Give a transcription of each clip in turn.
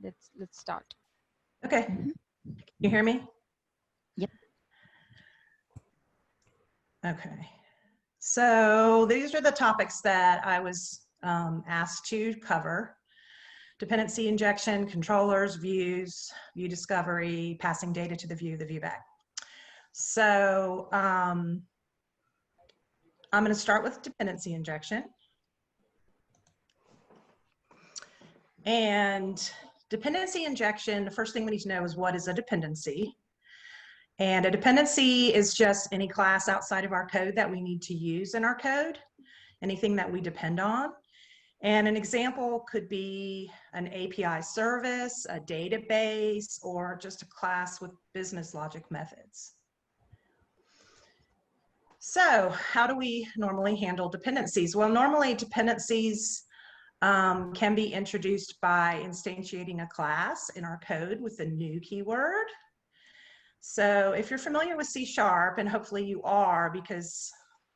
let's start. Okay. You hear me? Yep. Okay. So these are the topics that I was asked to cover: dependency injection, controllers, views, view discovery, passing data to the Viewbag. So I'm going to start with dependency injection. And dependency injection, the first thing we need to know is, what is a dependency? And a dependency is just any class outside of our code that we need to use in our code, anything that we depend on. And an example could be an API service, a database, or just a class with business logic methods. So how do we normally handle dependencies? Well, normally dependencies can be introduced by instantiating a class in our code with a new keyword. So if you're familiar with C#, and hopefully you are, because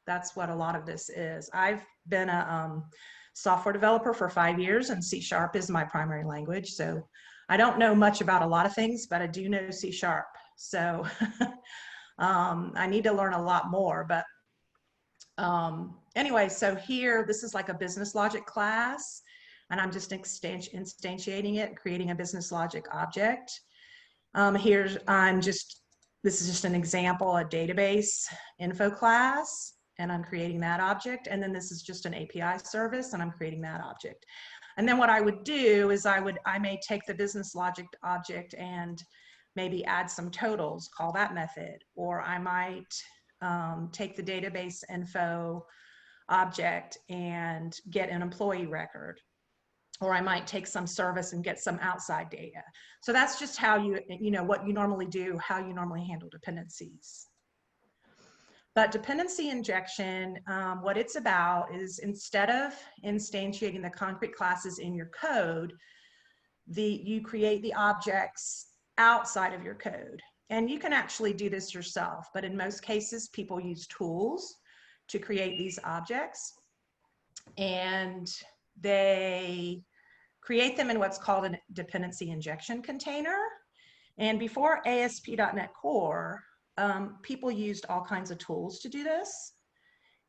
that's what a lot of this is. I've been a software developer for 5 years, and C# is my primary language. So I don't know much about a lot of things, but I do know C#. So I need to learn a lot more. But anyway, so here, this is like a business logic class, and I'm just instantiating it, creating a business logic object. This is just an example, a database info class, and I'm creating that object. And then this is just an API service, and I'm creating that object. And then what I would do is I may take the business logic object and maybe add some totals, call that method, or I might take the database info object and get an employee record, or I might take some service and get some outside data. So that's just how what you normally do, how you normally handle dependencies. But dependency injection, what it's about is, instead of instantiating the concrete classes in your code, you create the objects outside of your code. And you can actually do this yourself, but in most cases, people use tools to create these objects. And they create them in what's called a dependency injection container. And before ASP.NET Core, people used all kinds of tools to do this.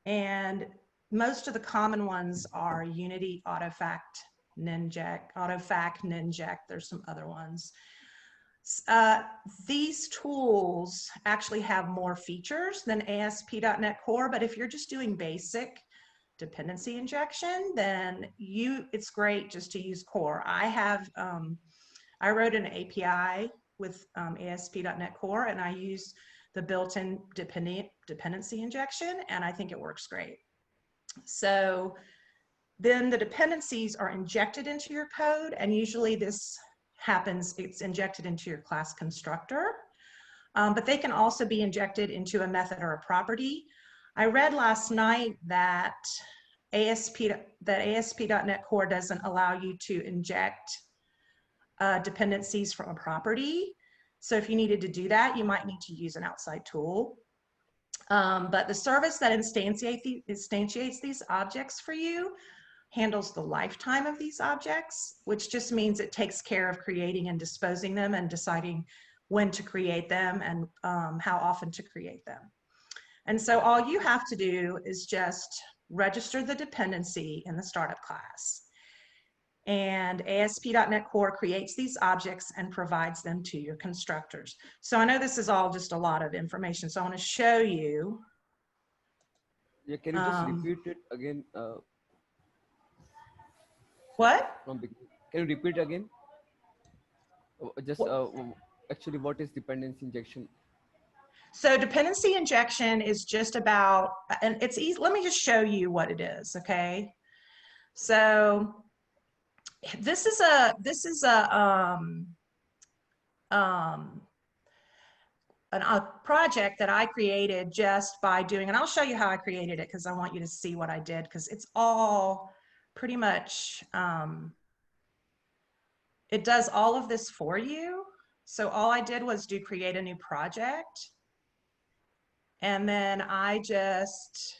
And most of the common ones are Unity, Autofac, Ninject, there's some other ones. These tools actually have more features than ASP.NET Core, but if you're just doing basic dependency injection, then it's great just to use Core. I wrote an API with ASP.NET Core, and I use the built-in dependency injection, and I think it works great. So then the dependencies are injected into your code, and usually this happens, it's injected into your class constructor, but they can also be injected into a method or a property. I read last night that ASP.NET Core doesn't allow you to inject dependencies from a property. So if you needed to do that, you might need to use an outside tool. But the service that instantiates these objects for you handles the lifetime of these objects, which just means it takes care of creating and disposing them and deciding when to create them and how often to create them. And so all you have to do is just register the dependency in the startup class. And ASP.NET Core creates these objects and provides them to your constructors. So I know this is all just a lot of information, so I want to show you. Yeah, can you just repeat it again? What? Can you repeat again? Actually, what is dependency injection? So dependency injection is just about, and it's easy. Let me just show you what it is, okay? So this is a project that I created just by doing, and I'll show you how I created it because I want you to see what I did, because it's all pretty much, it does all of this for you. So all I did was create a new project. And then I just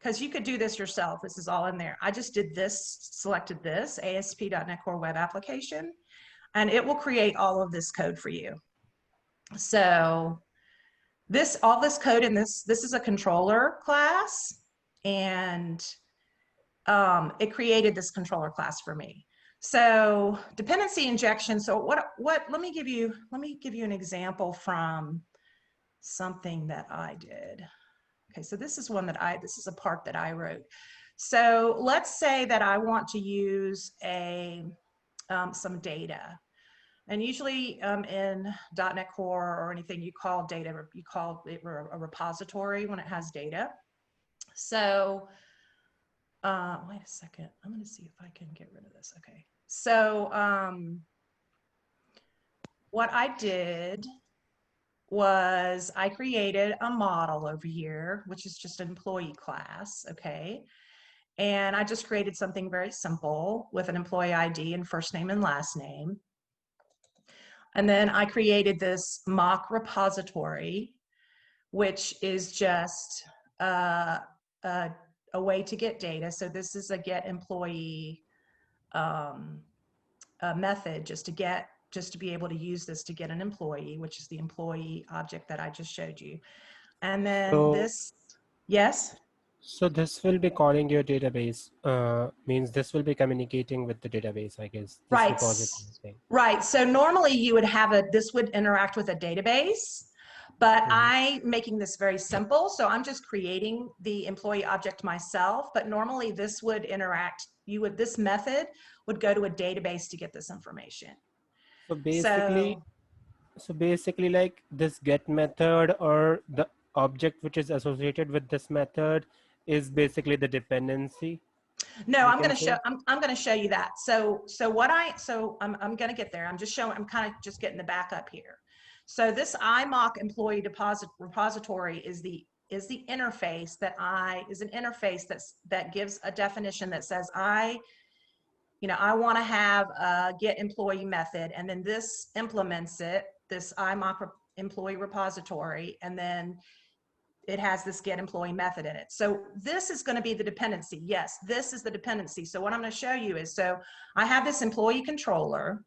because you could do this yourself. This is all in there. I just did this, selected this, ASP.NET Core Web Application, and it will create all of this code for you. So all this code in this is a controller class, and it created this controller class for me. So dependency injection. So let me give you an example from something that I did. Okay, so this is this is a part that I wrote. So let's say that I want to use some data. And usually in .NET Core or anything, you call it a repository when it has data. So wait a second, I'm gonna see if I can get rid of this. Okay, so what I did was I created a model over here, which is just an employee class, okay? And I just created something very simple with an employee ID and first name and last name. And then I created this mock repository, which is just a way to get data. So this is a get employee method just to be able to use this to get an employee, which is the employee object that I just showed you. And then yes? So this will be calling your database, means this will be communicating with the database, I guess. This Right. repository thing. Right. So normally you would have this would interact with a database, but I'm making this very simple. So I'm just creating the employee object myself, but normally this would interact, this method would go to a database to get this information. So basically like this get method or the object which is associated with this method is basically the dependency. No, I'm going to show you that. So I'm going to get there. I'm kind of just getting the backup here. So this IMOC employee repository is the interface that gives a definition that says I want to have a get employee method, and then this implements it, this IMOC employee repository, and then it has this get employee method in it. So this is going to be the dependency. Yes, this is the dependency. So what I'm going to show you is, so I have this employee controller,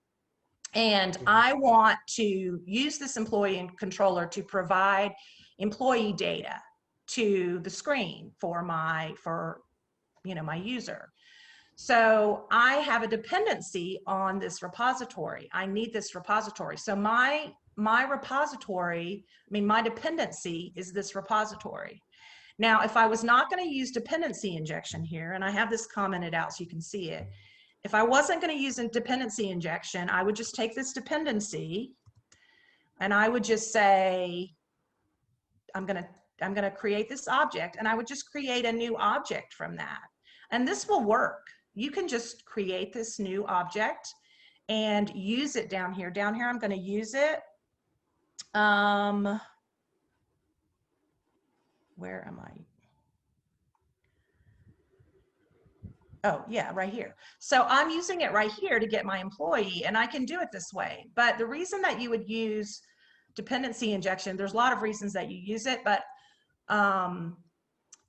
and I want to use this employee controller to provide employee data to the screen for my user. So I have a dependency on this repository. I need this repository. So my repository, my dependency is this repository. Now, if I was not going to use dependency injection here, and I have this commented out so you can see it, if I wasn't going to use a dependency injection, I would just take this dependency and I would just say, I'm going to create this object, and I would just create a new object from that. And this will work. You can just create this new object and use it down here. Down here, I'm going to use it. Where am I? Oh, yeah, right here. So I'm using it right here to get my employee, and I can do it this way. But the reason that you would use dependency injection, there's a lot of reasons that you use it, but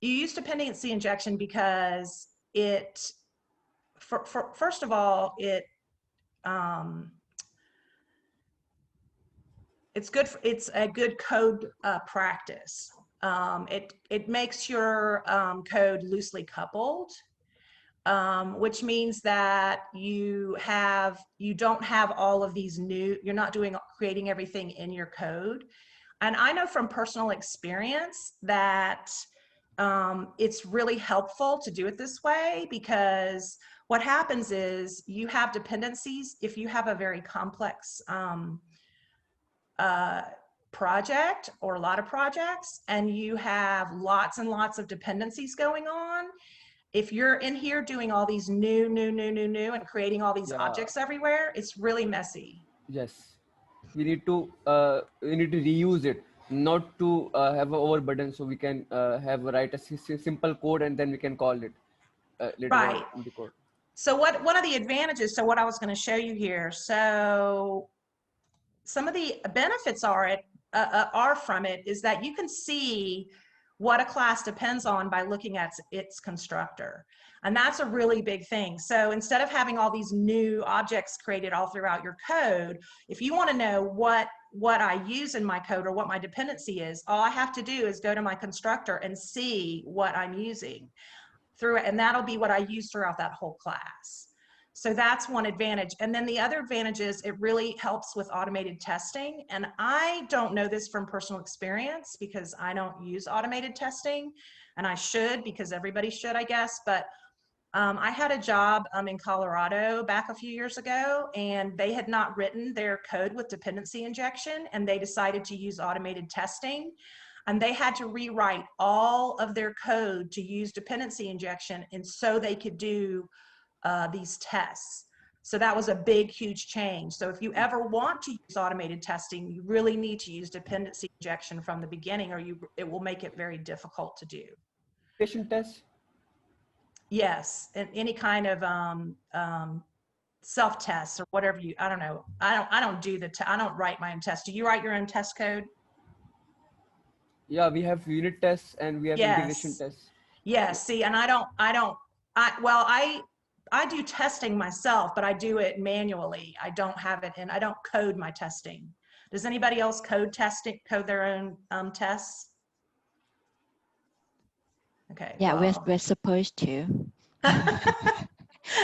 you use dependency injection because first of all, it's a good code practice. It makes your code loosely coupled, which means that you don't have all of these you're not creating everything in your code. And I know from personal experience that it's really helpful to do it this way, because what happens is you have dependencies. If you have a very complex project or a lot of projects, and you have lots and lots of dependencies going on, if you're in here doing all these new and creating all these objects everywhere, it's really messy. Yes, we need to reuse it, not to have an overburden, so we can write a simple code and then we can call it later on in the code. So one of the advantages, so what I was going to show you here, so some of the benefits are from it is that you can see what a class depends on by looking at its constructor. And that's a really big thing. So instead of having all these new objects created all throughout your code, if you want to know what I use in my code or what my dependency is, all I have to do is go to my constructor and see what I'm using through it. And that'll be what I use throughout that whole class. So that's one advantage. And then the other advantage is it really helps with automated testing. And I don't know this from personal experience because I don't use automated testing, and I should, because everybody should, I guess. But I had a job in Colorado back a few years ago, and they had not written their code with dependency injection, and they decided to use automated testing. And they had to rewrite all of their code to use dependency injection, and so they could do these tests. So that was a big, huge change. So if you ever want to use automated testing, you really need to use dependency injection from the beginning, or it will make it very difficult to do. Patient test? Yes, and any kind of self-tests or whatever you, I don't know. I don't write my own test. Do you write your own test code? Yeah, we have unit tests and we have integration tests. Yes, see, and I do testing myself, but I do it manually. I don't have it, and I don't code my testing. Does anybody else code their own tests? Okay. Yeah, well. we're supposed to.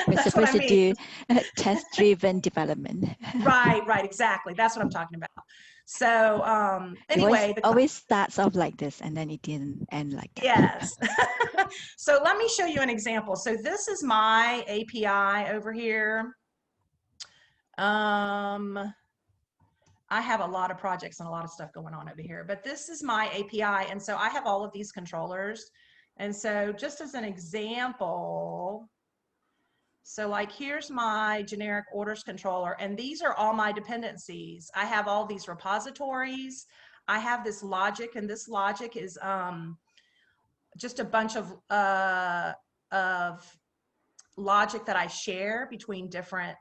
We're That's supposed what I to mean. do test-driven development. Right, exactly. That's what I'm talking about. So anyway, it always starts off like this, and then it didn't end like that. Yes. So let me show you an example. So this is my API over here. I have a lot of projects and a lot of stuff going on over here, but this is my API. And so I have all of these controllers. And so just as an example, so like here's my generic orders controller, and these are all my dependencies. I have all these repositories. I have this logic, and this logic is just a bunch of logic that I share between different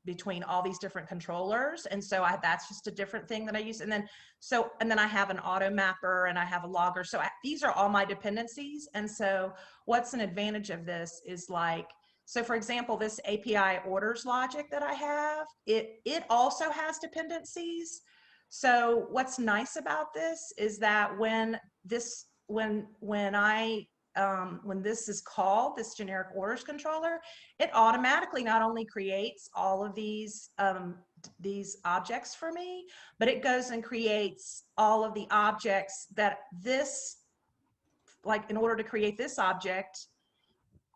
between all these different controllers. And so that's just a different thing that I use. And then I have an auto mapper, and I have a logger. So these are all my dependencies. And so what's an advantage of this is, like, so for example, this API orders logic that I have, it also has dependencies. So what's nice about this is that when this is called, this generic orders controller, it automatically not only creates all of these objects for me, but it goes and creates all of the objects that in order to create this object,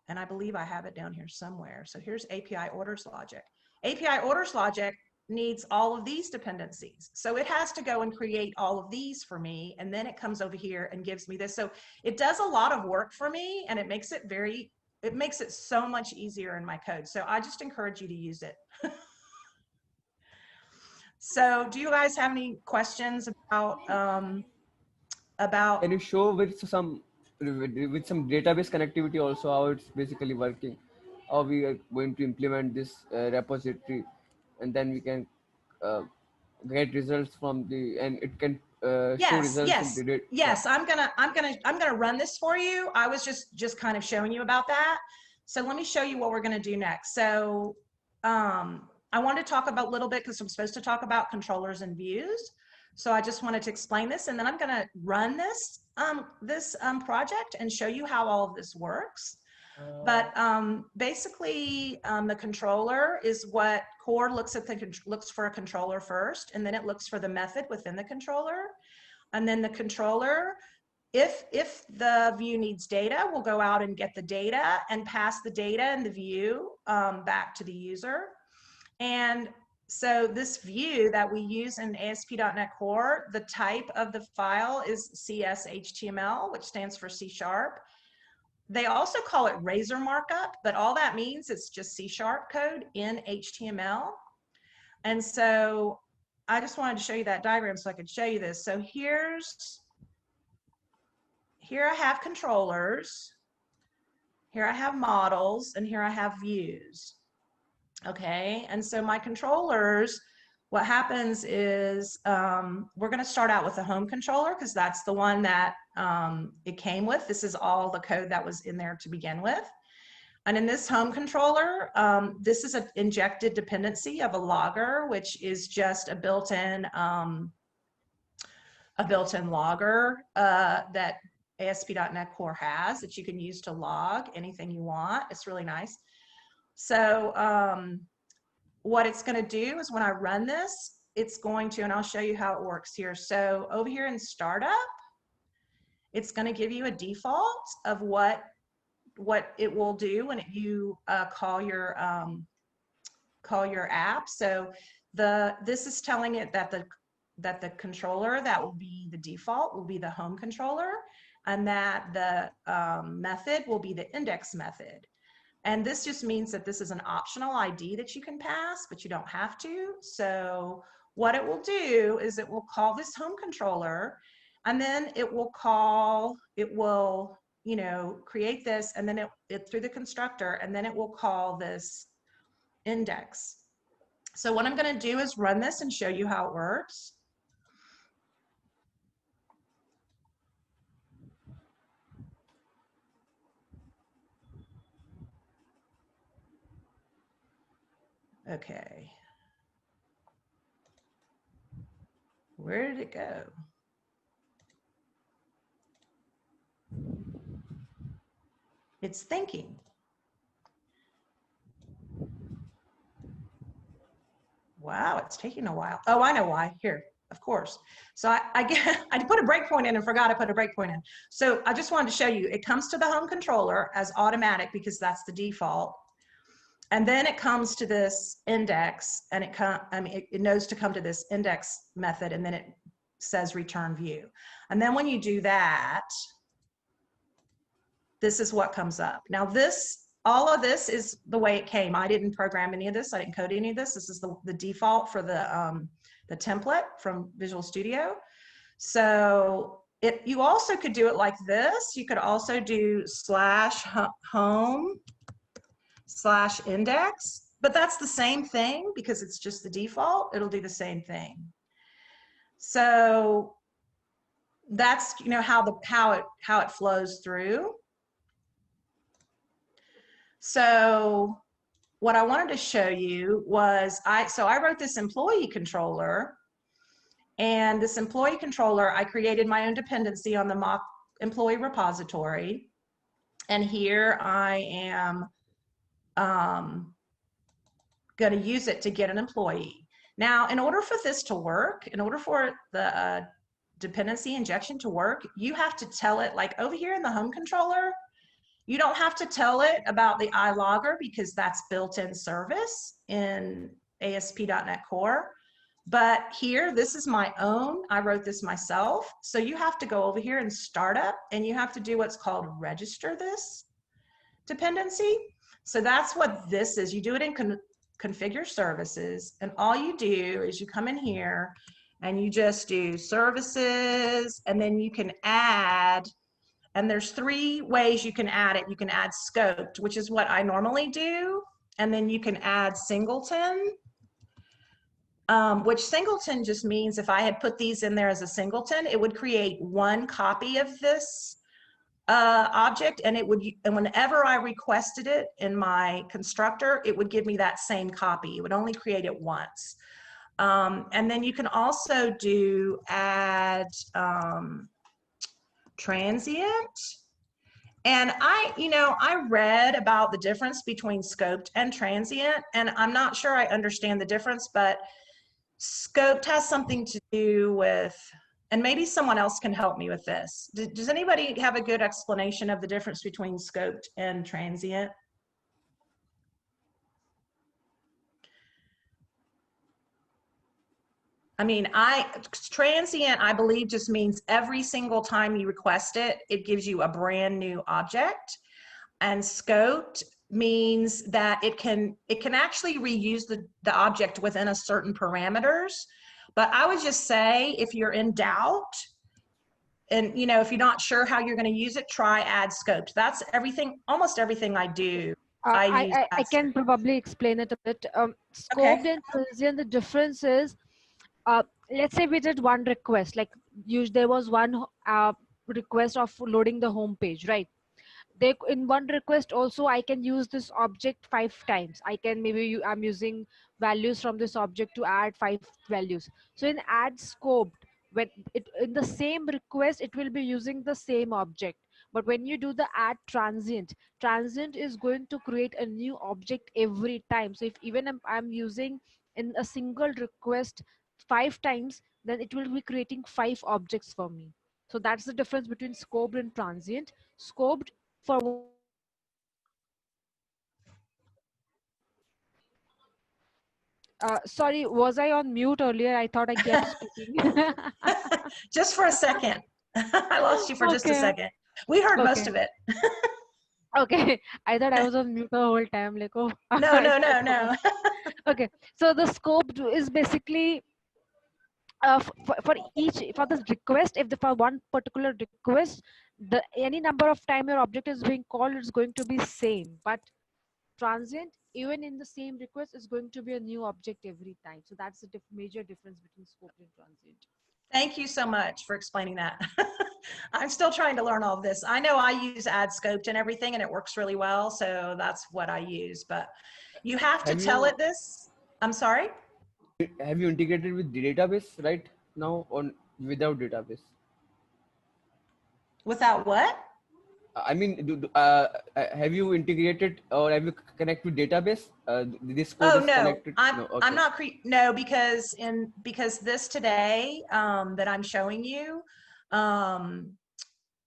and I believe I have it down here somewhere. So here's API orders logic. API orders logic needs all of these dependencies. So it has to go and create all of these for me, and then it comes over here and gives me this. So it does a lot of work for me, and it makes it so much easier in my code. So I just encourage you to use it. So do you guys have any questions about Can you show with some database connectivity also how it's basically working, how we are going to implement this repository, and then we can get results from and it can show results. Yes. I'm gonna run this for you. I was just kind of showing you about that. So let me show you what we're gonna do next. So I wanted to talk about a little bit, because I'm supposed to talk about controllers and views. So I just wanted to explain this, and then I'm gonna run this project and show you how all of this works. But basically, the controller is what Core looks for a controller first, and then it looks for the method within the controller. And then the controller, if the view needs data, will go out and get the data and pass the data and the view back to the user. And so this view that we use in ASP.NET Core, the type of the file is CS/HTML, which stands for C#. They also call it Razor markup, but all that means it's just C# code in HTML. And so I just wanted to show you that diagram so I could show you this. So here I have controllers, here I have models, and here I have views. Okay, and so my controllers what happens is we're going to start out with the home controller because that's the one that it came with. This is all the code that was in there to begin with. And in this home controller, this is an injected dependency of a logger, which is just a built-in logger that ASP.NET Core has that you can use to log anything you want. It's really nice. So what it's going to do is when I run this, it's going to, and I'll show you how it works here. So over here in startup, it's going to give you a default of what it will do when you call your app. So this is telling it that the controller that will be the default will be the home controller, and that the method will be the index method. And this just means that this is an optional ID that you can pass, but you don't have to. So what it will do is it will call this home controller, and then it will create this, and then it through the constructor, and then it will call this index. So what I'm going to do is run this and show you how it works. Okay. Where did it go? It's thinking. Wow, it's taking a while. Oh, I know why. Here, of course. So I put a breakpoint in and forgot I put a breakpoint in. So I just wanted to show you, it comes to the home controller as automatic because that's the default. And then it comes to this index, and it knows to come to this index method, and then it says return view. And then when you do that, this is what comes up. Now all of this is the way it came. I didn't program any of this. I didn't code any of this. This is the default for the template from Visual Studio. So you also could do it like this. You could also do /home/index, but that's the same thing because it's just the default. It'll do the same thing. So that's how it flows through. So what I wanted to show you was I wrote this employee controller, and this employee controller, I created my own dependency on the mock employee repository, and here I am going to use it to get an employee. Now, in order for this to work, in order for the dependency injection to work, you have to tell it, like over here in the home controller, you don't have to tell it about the iLogger because that's built-in service in ASP.NET Core. But here, this is my own. I wrote this myself. So you have to go over here in startup, and you have to do what's called register this dependency. So that's what this is. You do it in configure services, and all you do is you come in here and you just do services, and then you can add, and there's 3 ways you can add it. You can add scoped, which is what I normally do, and then you can add singleton, which singleton just means if I had put these in there as a singleton, it would create 1 copy of this object, and whenever I requested it in my constructor, it would give me that same copy. It would only create it once. And then you can also do add transient. And I read about the difference between scoped and transient, and I'm not sure I understand the difference, but scoped has something to do with, and maybe someone else can help me with this. Does anybody have a good explanation of the difference between scoped and transient? I mean, transient, I believe, just means every single time you request it, it gives you a brand new object. And scoped means that it can actually reuse the object within a certain parameters. But I would just say, if you're in doubt, and if you're not sure how you're going to use it, try add scoped. That's everything, almost everything I do. I can probably explain it a bit. Scoped and transient, the difference is let's say we did one request, like there was one request of loading the home page, right? They, in one request also I can use this object 5 times. I can maybe I'm using values from this object to add 5 values. So in add scoped, when it in the same request it will be using the same object. But when you do the add transient, transient is going to create a new object every time. So if even I'm using in a single request 5 times, then it will be creating 5 objects for me. So that's the difference between scoped and transient. Scoped for sorry, was I on mute earlier? I thought I kept speaking. Just for a second. I lost you for just a Okay. second. We heard most Okay. of it. Okay. I thought I was on mute the whole time. Like, oh, No, I no, spoke no, so much. no. Okay. So the scope is basically for each, for the request, if the for one particular request, the any number of time your object is being called is going to be same. But transient, even in the same request, is going to be a new object every time. So that's the major difference between scope and transient. Thank you so much for explaining that. I'm still trying to learn all of this. I know I use add scoped and everything and it works really well. So that's what I use, but you have to tell it this. I'm sorry? Have you integrated with the database right now or without database? Without what? I mean, have you integrated or have you connected with database? This code Oh is no, connected. I'm Okay. not no, because this today that I'm showing you,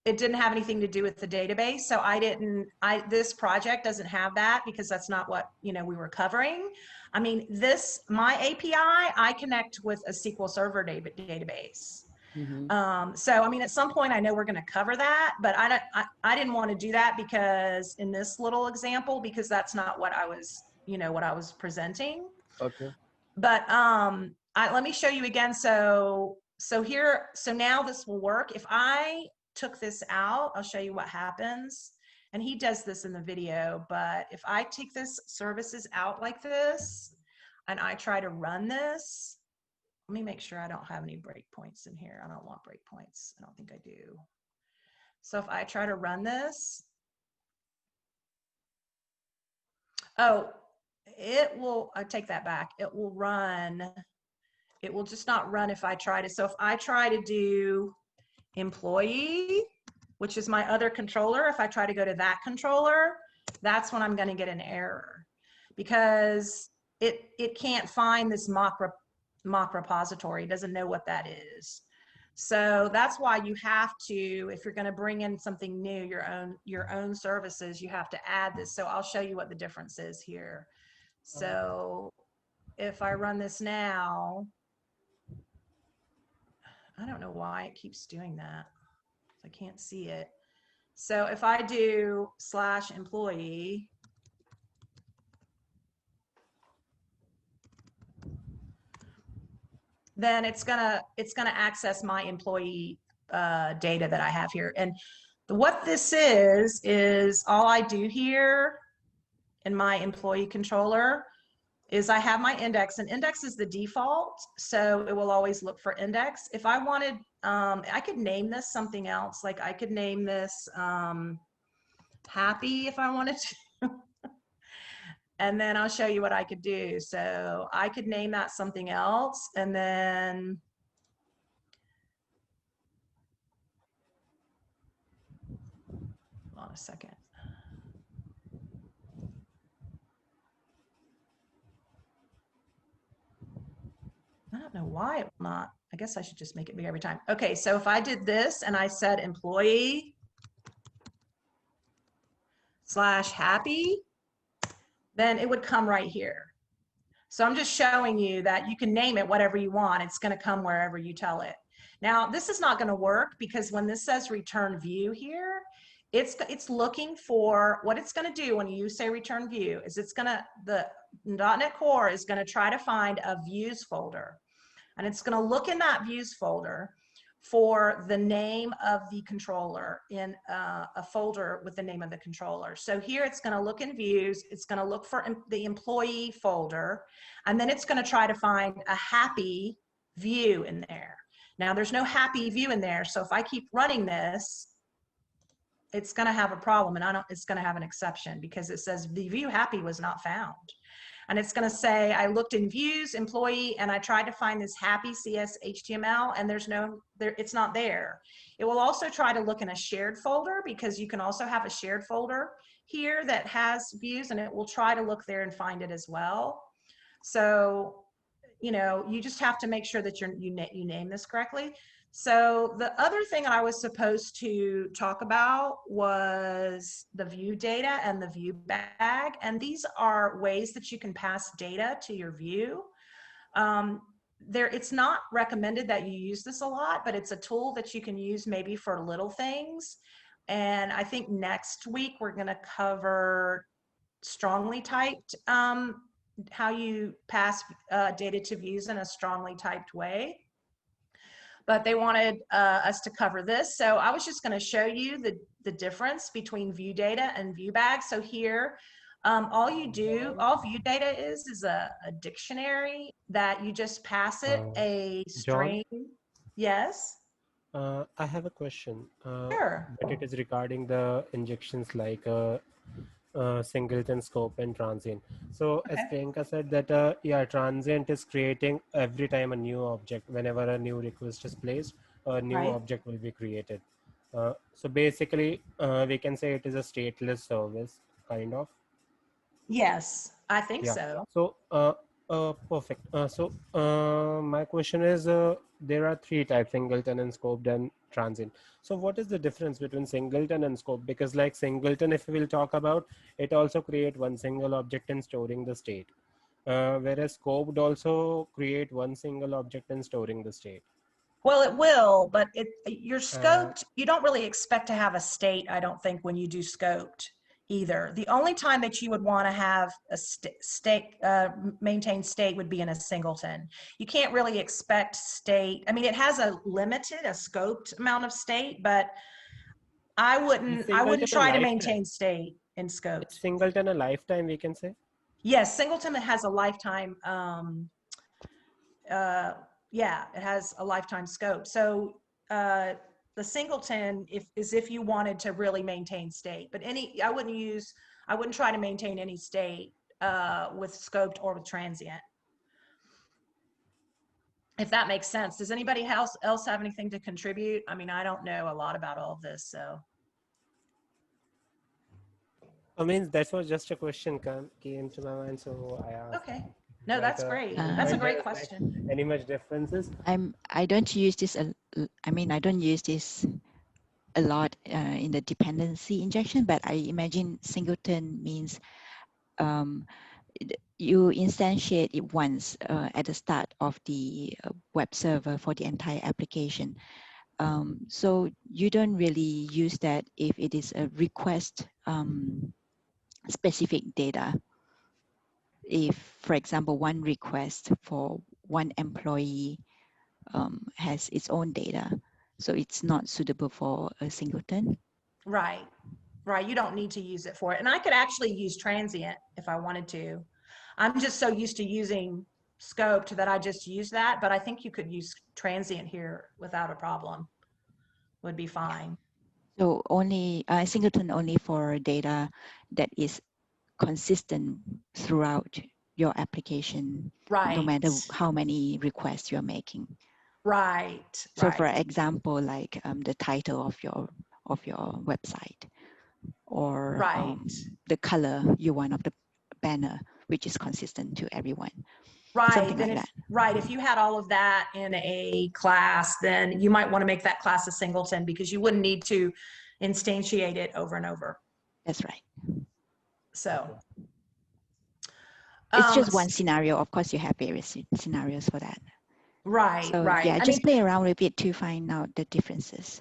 it didn't have anything to do with the database. So this project doesn't have that because that's not what, we were covering. I mean, my API, I connect with a SQL Server database. Mm-hmm. So, I mean, at some point I know we're going to cover that, but I didn't want to do that because in this little example, because that's not what I was, what I was presenting. Okay. But let me show you again. So now this will work. If I took this out, I'll show you what happens. And he does this in the video, but if I take this services out like this, and I try to run this, let me make sure I don't have any breakpoints in here. I don't want breakpoints. I don't think I do. So if I try to run this, oh, it will, I take that back. It will run. It will just not run if I try to. So if I try to do employee, which is my other controller, if I try to go to that controller, that's when I'm going to get an error because it can't find this mock repository. It doesn't know what that is. So that's why you have to, if you're going to bring in something new, your own services, you have to add this. So I'll show you what the difference is here. So if I run this now, I don't know why it keeps doing that. I can't see it. So if I do /employee, then it's gonna access my employee data that I have here. And what this is all I do here in my employee controller is I have my index, and index is the default, so it will always look for index. If I wanted, I could name this something else. Like I could name this happy if I wanted to. And then I'll show you what I could do. So I could name that something else, and then hold on a second. I don't know why it will not. I guess I should just make it big every time. Okay, so if I did this and I said employee /happy, then it would come right here. So I'm just showing you that you can name it whatever you want. It's going to come wherever you tell it. Now, this is not going to work because when this says return view here, it's looking for what it's going to do when you say return view is the .NET Core is going to try to find a views folder. And it's going to look in that views folder for the name of the controller in a folder with the name of the controller. So here it's going to look in views, it's going to look for the employee folder, and then it's going to try to find a happy view in there. Now there's no happy view in there. So if I keep running this, it's going to have a problem, and it's going to have an exception because it says the view happy was not found. And it's going to say, I looked in views, employee, and I tried to find this happy CS HTML, and it's not there. It will also try to look in a shared folder, because you can also have a shared folder here that has views, and it will try to look there and find it as well. So, you just have to make sure that you name this correctly. So the other thing I was supposed to talk about was the view data and the view bag. And these are ways that you can pass data to your view. It's not recommended that you use this a lot, but it's a tool that you can use maybe for little things. And I think next week we're going to cover strongly typed, how you pass data to views in a strongly typed way. But they wanted us to cover this. So I was just going to show you the difference between view data and view bag. So here, all view data is a dictionary that you just pass it a string. John? Yes. I have a question. Sure. But it is regarding the injections like singleton, scope, and transient. So as Priyanka said that, yeah, transient is creating every time a new object. Whenever a new request is placed, a new object will be created. So basically, we can say it is a stateless service, kind of. Yes, I think so. So, perfect. My question is, there are three types: singleton and scoped and transient. So what is the difference between singleton and scope? Because like singleton, if we will talk about, it also create one single object and storing the state. Whereas scoped also create one single object and storing the state. Well, it will, but you're scoped. You don't really expect to have a state, I don't think, when you do scoped either. The only time that you would want to have a maintained state would be in a singleton. You can't really expect state. I mean, it has a scoped amount of state, but I wouldn't try to maintain state in scoped. It's singleton a lifetime, we can say? Yes, singleton has a lifetime, yeah, it has a lifetime scope. So the singleton is if you wanted to really maintain state, but I wouldn't try to maintain any state with scoped or with transient. If that makes sense. Does anybody else have anything to contribute? I mean, I don't know a lot about all of this, so. I mean, that was just a question came to my mind, so I asked. Okay. No, that's great. That's a great question. Any much differences? I don't use this. I don't use this a lot in the dependency injection, but I imagine singleton means you instantiate it once at the start of the web server for the entire application. So you don't really use that if it is a request specific data. If, for example, one request for one employee has its own data, so it's not suitable for a singleton. Right. You don't need to use it for it. And I could actually use transient if I wanted to. I'm just so used to using scoped that I just use that, but I think you could use transient here without a problem. Would be fine. So only singleton only for data that is consistent throughout your application, no matter how many requests you're making. Right. So for example, like the title of your website, or the color you want of the banner, which is consistent to everyone. Right. Then if you had all of that in a class, then you might want to make that class a singleton, because you wouldn't need to instantiate it over and over. That's right. So it's just one scenario. Of course, you have various scenarios for that. Right. Yeah, just play around with it to find out the differences.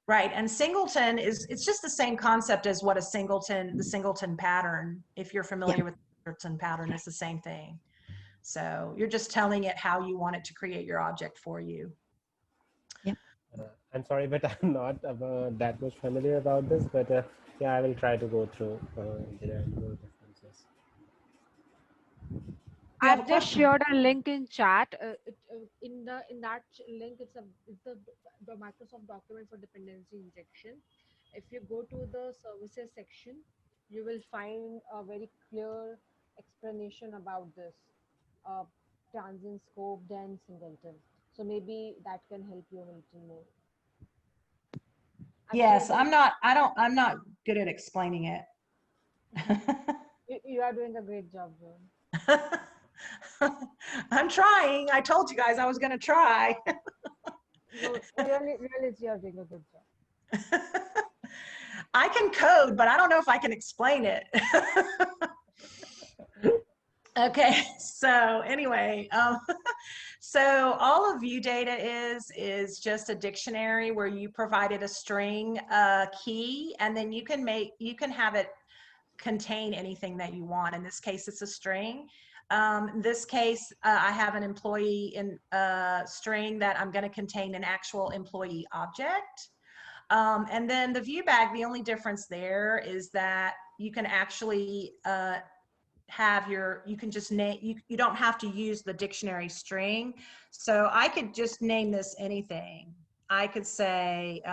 Right. And singleton it's just the same concept as what the singleton pattern. If you're familiar with the singleton pattern, it's the same thing. So you're just telling it how you want it to create your object for you. Yep. I'm sorry, but I'm not that much familiar about this, but yeah, I will try to go through the differences. I've just shared a link in chat. in that link, it's the Microsoft document for dependency injection. If you go to the services section, you will find a very clear explanation about this uh, transient, scoped, and singleton. So maybe that can help you a little more. I've Yes, shared I'm not good at explaining it. you are doing a great job, Joan. I'm trying. I told you guys I was going to try. No, really, really, you are doing a good job. I can code, but I don't know if I can explain it. Okay, so anyway, so all of view data is just a dictionary where you provided a string key, and then you can have it contain anything that you want. In this case, it's a string. In this case, I have an employee in string that I'm going to contain an actual employee object. And then the Viewbag, the only difference there is that you can actually have you can just name, you don't have to use the dictionary string. So I could just name this anything. I could say,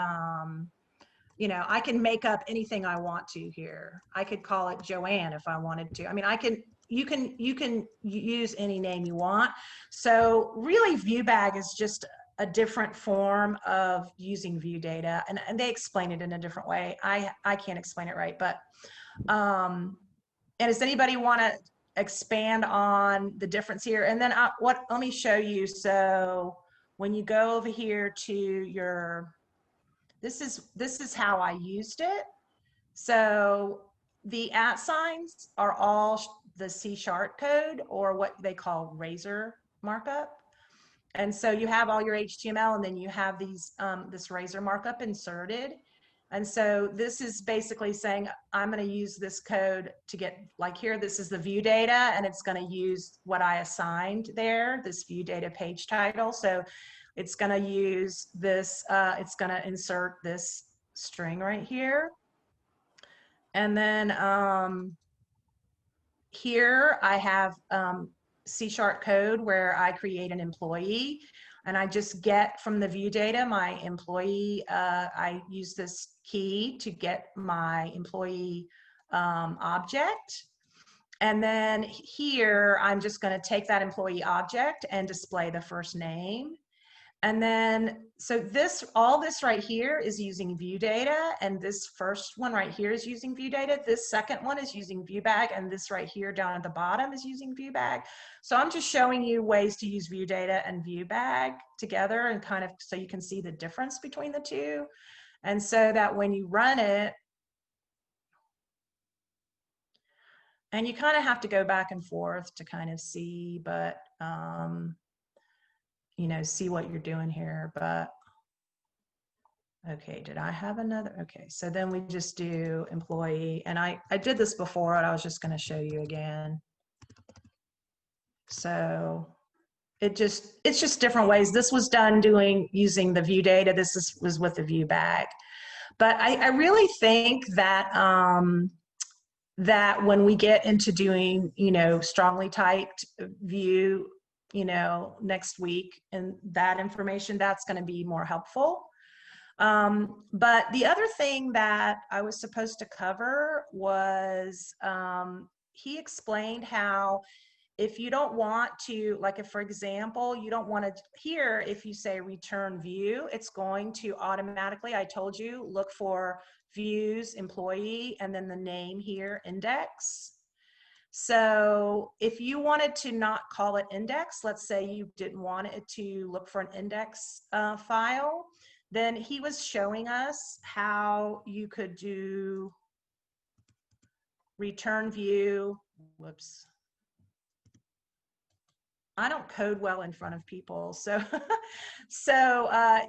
you know, I can make up anything I want to here. I could call it Joanne if I wanted to. I mean, you can use any name you want. So really Viewbag is just a different form of using view data, and they explain it in a different way. I can't explain it right, but and does anybody want to expand on the difference here? And then let me show you. So when you go over here to your, this is how I used it. So the @ signs are all the C# code, or what they call razor markup. And so you have all your HTML, and then you have these this razor markup inserted. And so this is basically saying, I'm going to use this code to get, like here, this is the view data, and it's going to use what I assigned there, this view data page title. So it's going to use this, it's going to insert this string right here. And then here I have C# code where I create an employee, and I just get from the view data my employee. I use this key to get my employee object. And then here, I'm just going to take that employee object and display the first name. And then, so all this right here is using view data, and this first one right here is using view data. This second one is using Viewbag, and this right here down at the bottom is using Viewbag. So I'm just showing you ways to use view data and Viewbag together, and kind of so you can see the difference between the two. And so that when you run it, and you kind of have to go back and forth to kind of see, but you know, see what you're doing here. But okay, did I have another? Okay, so then we just do employee, and I did this before, and I was just going to show you again. So it's just different ways. This was done using the view data. This was with the Viewbag. But I really think that that when we get into doing, you know, strongly typed view, you know, next week, and that information, that's going to be more helpful. But the other thing that I was supposed to cover was he explained how if you don't want to, like if, for example, you don't want to, here, if you say return view, it's going to automatically, I told you, look for views, employee, and then the name here, index. So if you wanted to not call it index, let's say you didn't want it to look for an index file, then he was showing us how you could do return view. Whoops. I don't code well in front of people. So,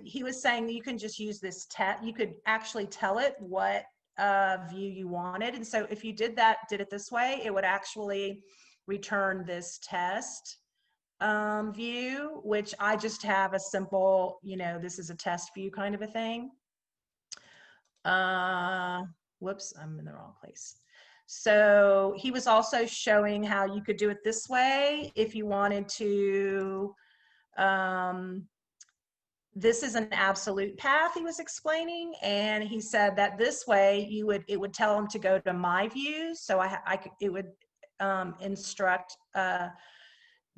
he was saying you can just use this you could actually tell it what view you wanted. And so if you did it this way, it would actually return this test view, which I just have a simple, you know, this is a test view kind of a thing. Whoops, I'm in the wrong place. So he was also showing how you could do it this way if you wanted to this is an absolute path he was explaining, and he said that this way it would tell him to go to my views. So it would instruct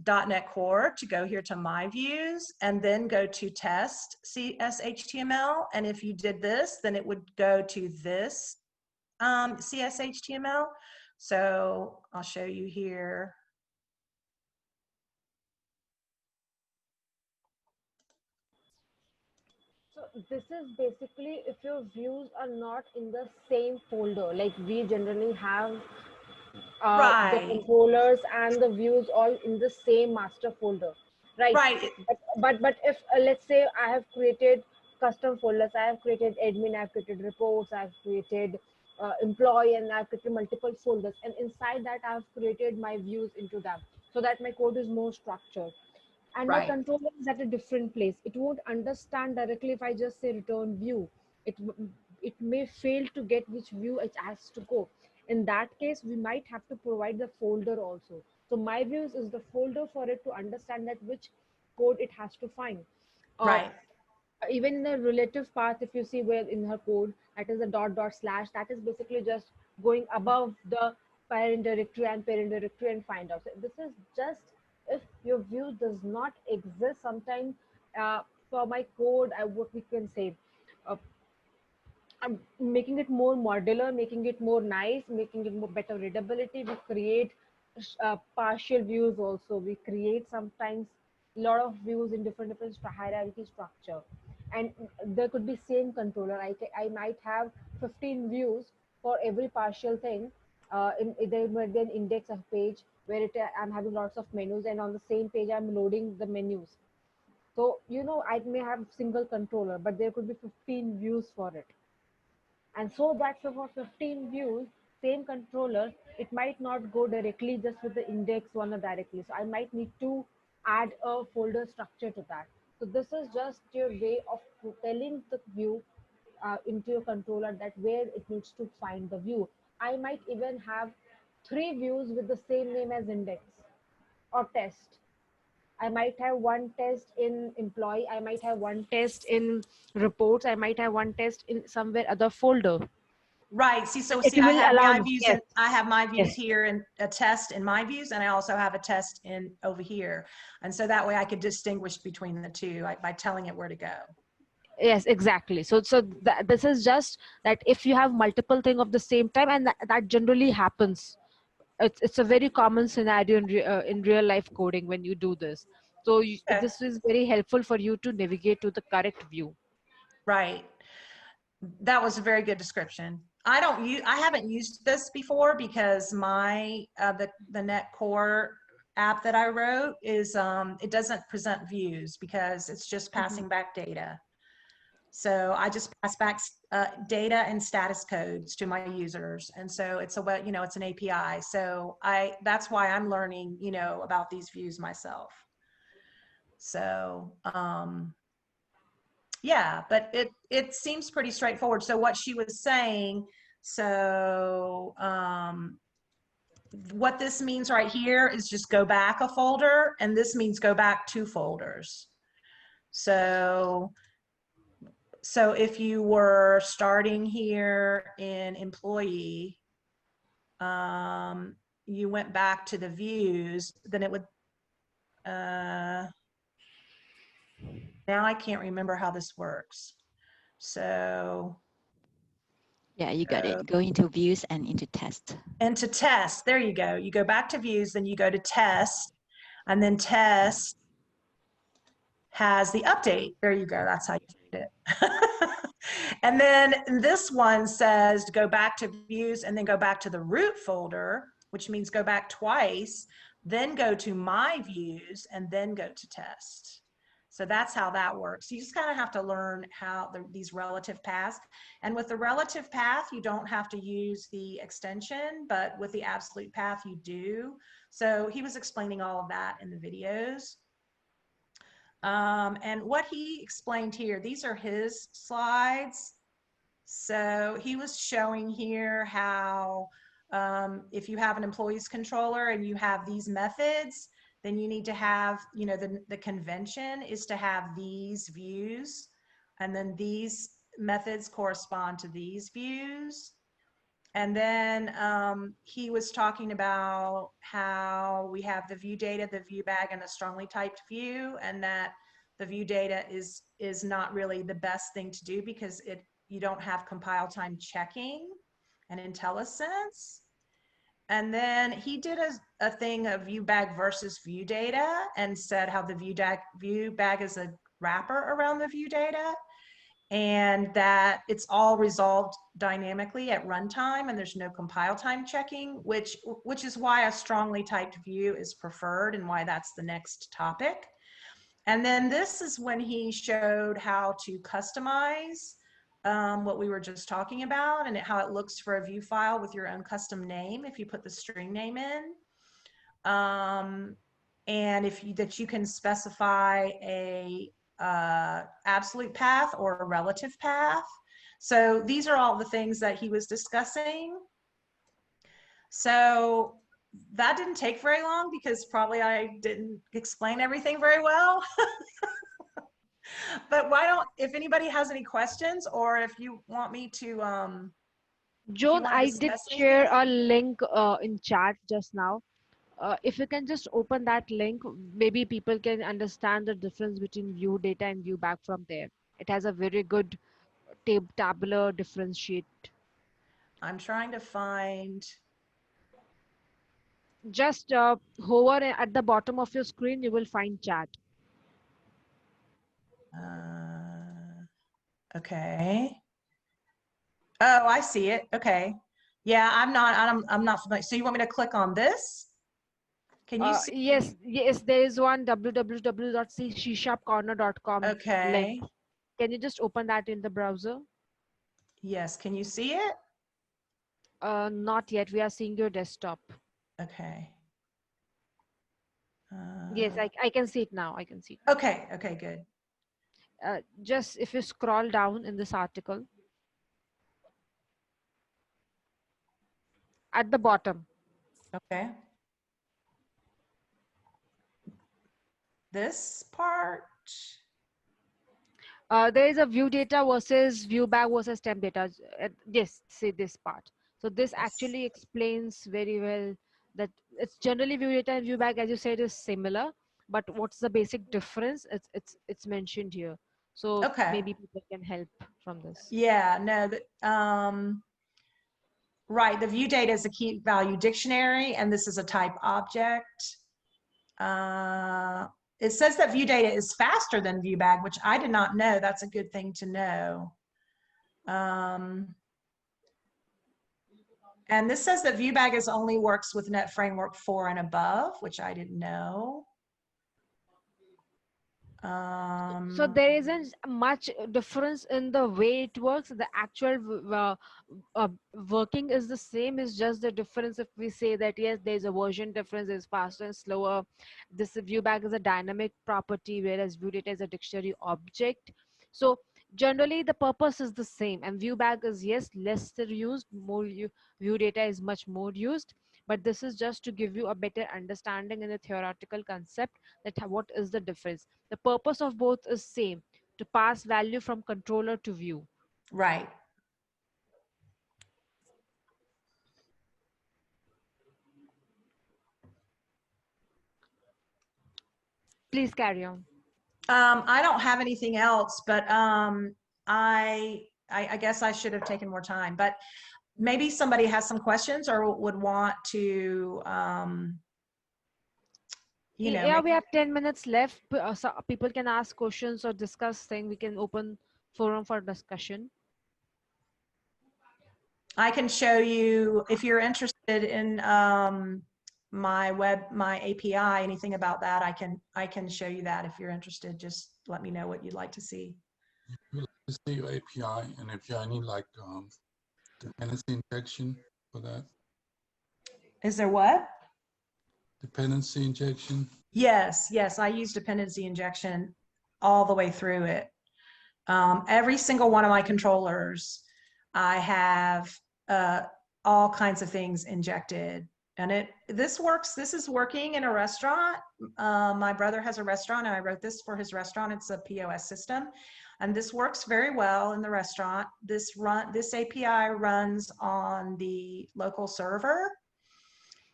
.NET Core to go here to my views and then go to test CSHTML. And if you did this, then it would go to this CSHTML. So I'll show you here. So this is basically if your views are not in the same folder, like we generally have the Right. controllers and the views all in the same master folder, right? Right. But if let's say I have created custom folders, I have created admin, I've created reports, I've created employee, and I've created multiple folders, and inside that I've created my views into them, so that my code is more structured. And my Right. controller is at a different place. It won't understand directly if I just say return view. It may fail to get which view it has to go. In that case, we might have to provide the folder also. So my views is the folder for it to understand that which code it has to find. Right. Even in the relative path, if you see where in her code, that is a // that is basically just going above the parent directory and find out. So this is just if your view does not exist sometime. For my code, what we can say, uh, making it more modular, making it more nice, making it more better readability. We create partial views also. We create sometimes a lot of views in different hierarchy structure. And there could be same controller. I might have 15 views for every partial thing. There might be an index of page where I'm having lots of menus, and on the same page I'm loading the menus. So, I may have single controller, but there could be 15 views for it. And so that for 15 views, same controller, it might not go directly just with the index one or directly. So I might need to add a folder structure to that. So this is just your way of telling the view into your controller that where it needs to find the view. I might even have 3 views with the same name as index or test. I might have one test in employee. I might have one test in reports. I might have one test in somewhere other folder. Right. See, It I will have allow my me. views, Yes. and I have my views Yes. here and a test in my views, and I also have a test in over here. And so that way I could distinguish between the two by telling it where to go. Yes, exactly. So this is just that if you have multiple thing of the same time, and that generally happens. It's a very common scenario in real life coding when you do this. So Okay. this is very helpful for you to navigate to the correct view. Right. That was a very good description. I haven't used this before because my the .NET Core app that I wrote is it doesn't present views because it's just passing back data. So I just pass back data and status codes to my users, and so it's it's an API. So that's why I'm learning about these views myself. So yeah, but it seems pretty straightforward. So what she was saying, so what this means right here is just go back a folder, and this means go back 2 folders. So if you were starting here in employee, you went back to the views, then it would, now I can't remember how this works. So yeah, you got it. Go into views and into test. And to test, there you go. You go back to views, then you go to test, and then test has the update. There you go. That's how you find it. And then this one says to go back to views and then go back to the root folder, which means go back twice, then go to my views and then go to test. So that's how that works. You just kind of have to learn how these relative paths. And with the relative path, you don't have to use the extension, but with the absolute path, you do. So he was explaining all of that in the videos. And what he explained here, these are his slides. So he was showing here how if you have an employees controller and you have these methods, then you need to have, you know, the convention is to have these views, and then these methods correspond to these views. And then he was talking about how we have the view data, the view bag, and the strongly typed view, and that the view data is not really the best thing to do because you don't have compile time checking and IntelliSense. And then he did a thing of view bag versus view data and said how the view bag is a wrapper around the view data, and that it's all resolved dynamically at runtime and there's no compile time checking, which is why a strongly typed view is preferred and why that's the next topic. And then this is when he showed how to customize what we were just talking about, and how it looks for a view file with your own custom name if you put the string name in. And that you can specify a absolute path or a relative path. So these are all the things that he was discussing. So that didn't take very long because probably I didn't explain everything very well. But why don't, if anybody has any questions, or if you want me to Joan, I did share a link in chat just now. If you can just open that link, maybe people can understand the difference between view data and view back from there. It has a very good tabular differentiate. I'm trying to find. Just hover at the bottom of your screen, you will find chat. Okay. Oh, I see it. Okay. Yeah, I'm not familiar. So you want me to click on this? Can you see? Yes, there is one www.c-sharpcorner.com okay. link. Can you just open that in the browser? Yes, can you see it? Not yet. We are seeing your desktop. Okay. Yes, I can see it now. I can see it. Okay, okay, good. Just if you scroll down in this article, at the bottom. Okay. This part? There is a view data versus view bag versus temp data. Yes, see this part. So this actually explains very well that it's generally view data and view bag, as you said, is similar. But what's the basic difference? It's mentioned here. So okay. Maybe people can help from this. Yeah, no, right, the view data is a key value dictionary, and this is a type object. It says that view data is faster than view bag, which I did not know. That's a good thing to know. And this says that view bag only works with Net Framework 4 and above, which I didn't know. So there isn't much difference in the way it works. The actual working is the same. It's just the difference if we say that yes, there's a version difference, is faster and slower. This view bag is a dynamic property, whereas view data is a dictionary object. So generally the purpose is the same, and view bag is yes lesser used, view data is much more used. But this is just to give you a better understanding in a theoretical concept that what is the difference. The purpose of both is same, to pass value from controller to view. Right. Please carry on. I don't have anything else, but I guess I should have taken more time, but maybe somebody has some questions or would want to, you know. Yeah, we have 10 minutes left. So people can ask questions or discuss things. We can open forum for discussion. I can show you, if you're interested in my API, anything about that, I can show you that if you're interested. Just let me know what you'd like to see. We'd like to see your API, and if you need like dependency injection for that. Is there what? Dependency injection. Yes, yes, I use dependency injection all the way through it. Every single one of my controllers, I have all kinds of things injected And this works, this is working in a restaurant. My brother has a restaurant and I wrote this for his restaurant. It's a POS system. And this works very well in the restaurant. This API runs on the local server,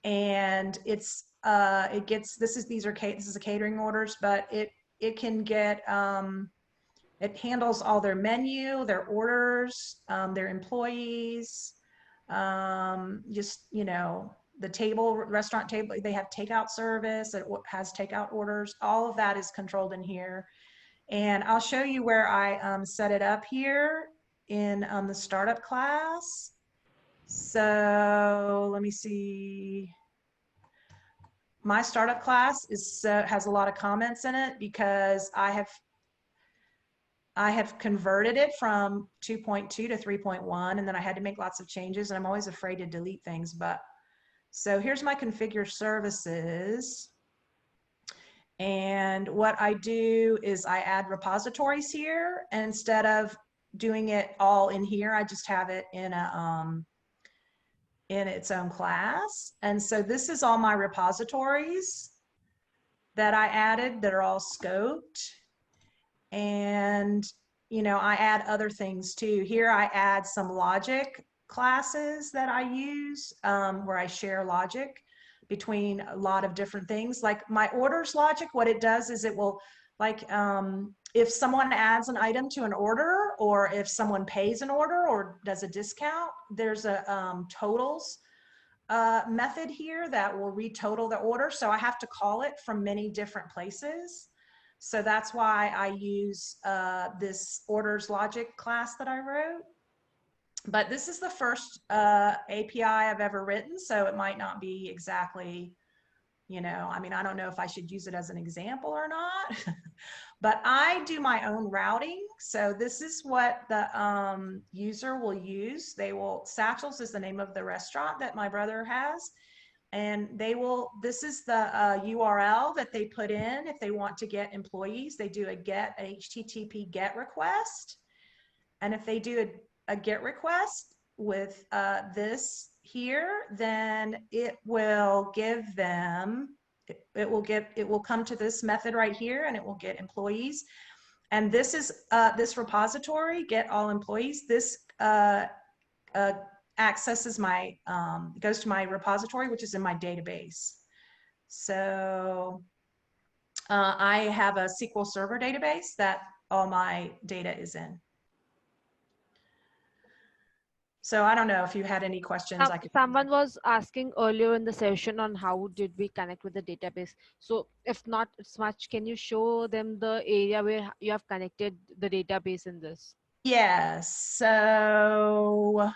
and this is a catering orders, but it can get it handles all their menu, their orders, their employees, just, you know, the table, restaurant table, they have takeout service, it has takeout orders. All of that is controlled in here. And I'll show you where I set it up here in the startup class. So let me see. My startup class has a lot of comments in it because I have converted it from 2.2 to 3.1, and then I had to make lots of changes, and I'm always afraid to delete things. But so here's my configure services. And what I do is I add repositories here, and instead of doing it all in here, I just have it in its own class. And so this is all my repositories that I added that are all scoped. And, you know, I add other things too. Here I add some logic classes that I use, where I share logic between a lot of different things. Like my orders logic, what it does is it will, like, if someone adds an item to an order, or if someone pays an order or does a discount, there's a totals method here that will retotal the order. So I have to call it from many different places. So that's why I use this orders logic class that I wrote. But this is the first API I've ever written, so it might not be exactly, you know, I mean, I don't know if I should use it as an example or not, but I do my own routing. So this is what the user will use. Satchel's is the name of the restaurant that my brother has. And this is the URL that they put in if they want to get employees. They do an HTTP GET request. And if they do a GET request with this here, then it will give them, it will come to this method right here, and it will get employees. And this is this repository, get all employees. This accesses goes to my repository, which is in my database. So I have a SQL Server database that all my data is in. So I don't know if you had any questions. Someone was asking earlier in the session on how did we connect with the database. So if not it's much, can you show them the area where you have connected the database in this? Yes. So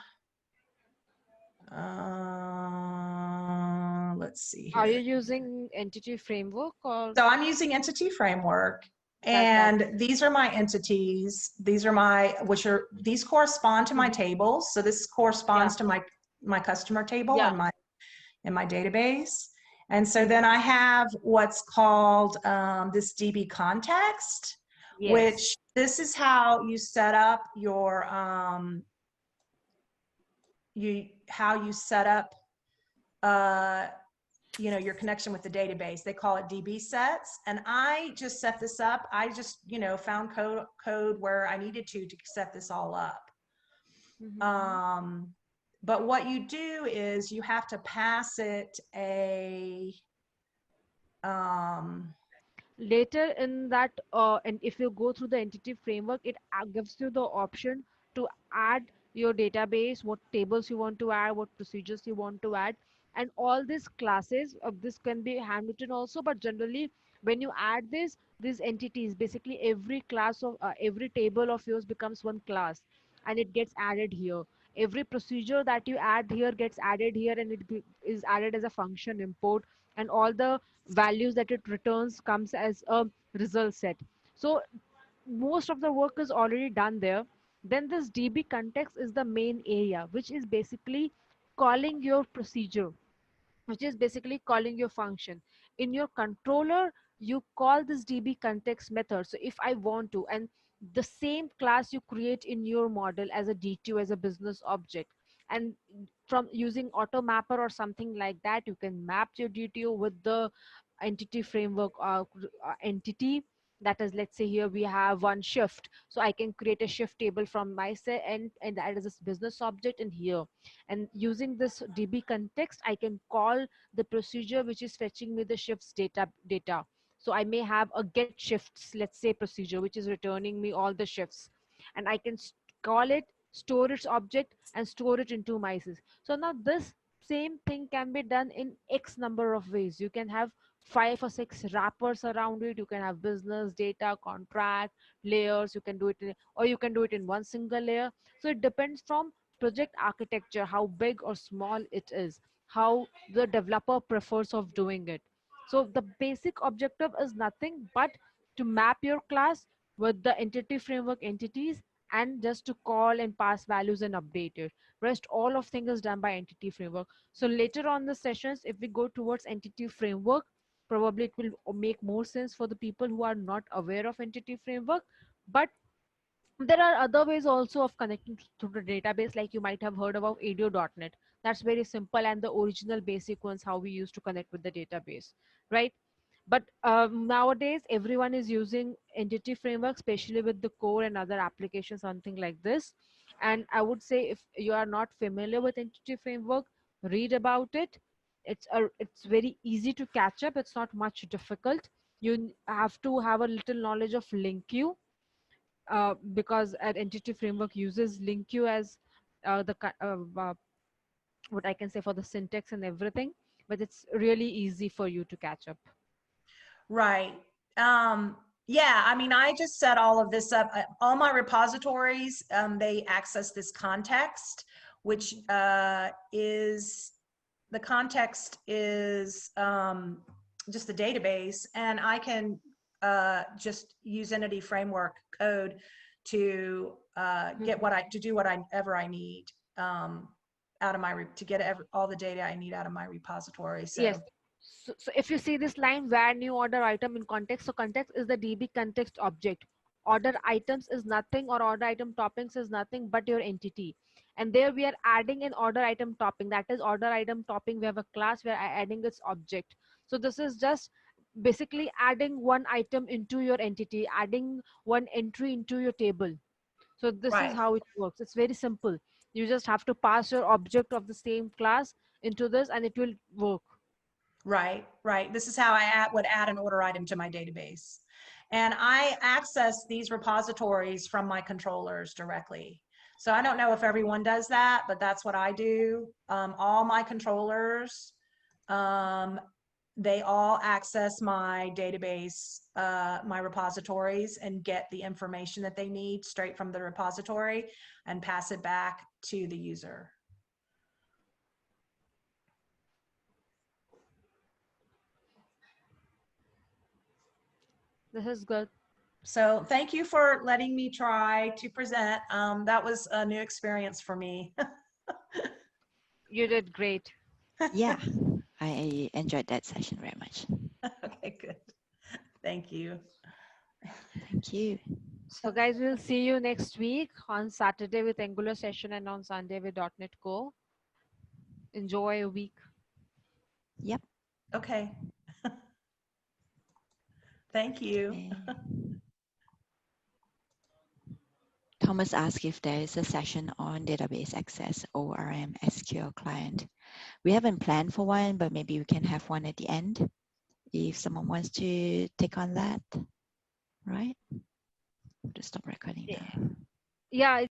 let's see here. Are you using entity framework or? So I'm using entity framework. And these are my entities. These are these correspond to my tables. So this corresponds to my customer table in my database. And so then I have what's called this DB context, which this is how you set up your you know, your connection with the database. They call it DB sets. And I just set this up. I just, you know, found code where I needed to set this all up. But what you do is you have to pass it later in that, and if you go through the entity framework, it gives you the option to add your database, what tables you want to add, what procedures you want to add. And all these classes of this can be handwritten also, but generally when you add these entities, basically every class of every table of yours becomes one class, and it gets added here. Every procedure that you add here gets added here, and it is added as a function import, and all the values that it returns comes as a result set. So most of the work is already done there. Then this DB context is the main area, which is basically calling your procedure, which is basically calling your function. In your controller, you call this DB context method. So if I want to, and the same class you create in your model as a D2, as a business object, and from using automapper or something like that, you can map your DTO with the entity framework entity. That is, let's say here we have one shift, so I can create a shift table from my set, and that is this business object in here, and using this DB context I can call the procedure which is fetching me the shifts data. So I may have a get shifts, let's say, procedure which is returning me all the shifts, and I can call it storage object and store it into MySys. So now this same thing can be done in X number of ways. You can have 5 or 6 wrappers around it. You can have business, data, contract, layers. You can do it or you can do it in one single layer. So it depends from project architecture, how big or small it is, how the developer prefers of doing it. So the basic objective is nothing but to map your class with the entity framework entities, and just to call and pass values and update it. Rest all of things is done by entity framework. So later on the sessions, if we go towards entity framework, probably it will make more sense for the people who are not aware of entity framework. But there are other ways also of connecting to the database, like you might have heard about ADO.NET. That's very simple, and the original basic ones how we used to connect with the database, right? But nowadays everyone is using entity framework, especially with the core and other applications, something like this. And I would say if you are not familiar with entity framework, read about it. It's very easy to catch up. It's not much difficult. You have to have a little knowledge of LinkU, because an entity framework uses LinkU as what I can say for the syntax and everything, but it's really easy for you to catch up. Right. Yeah, I mean, I just set all of this up. All my repositories, they access this context, which is, the context is just the database, and I can just use entity framework code to get to do whatever I need out of my, to get all the data I need out of my repository. So. Yes. So if you see this line, where new order item in context, so context is the DB context object. Order items is nothing, or order item toppings is nothing but your entity. And there we are adding an order item topping. That is order item topping. We have a class, we are adding its object. So this is just basically adding one item into your entity, adding one entry into your table. So this is how it works. It's very simple. You just have to pass your object of the same class into this and it will work. Right, right. This is how I would add an order item to my database. And I access these repositories from my controllers directly. So I don't know if everyone does that, but that's what I do. All my controllers, they all access my database, my repositories, and get the information that they need straight from the repository and pass it back to the user. This is good. So thank you for letting me try to present. That was a new experience for me. You did great. Yeah, I enjoyed that session very much. Okay, good. Thank you. Thank you. So guys, we'll see you next week on Saturday with Angular session and on Sunday with .NET Core. Enjoy your week. Yep. Okay. Thank you. Okay. Thomas asked if there is a session on database access, ORM, SQL client. We haven't planned for one, but maybe we can have one at the end if someone wants to take on that, right? Just stop recording now. Yeah.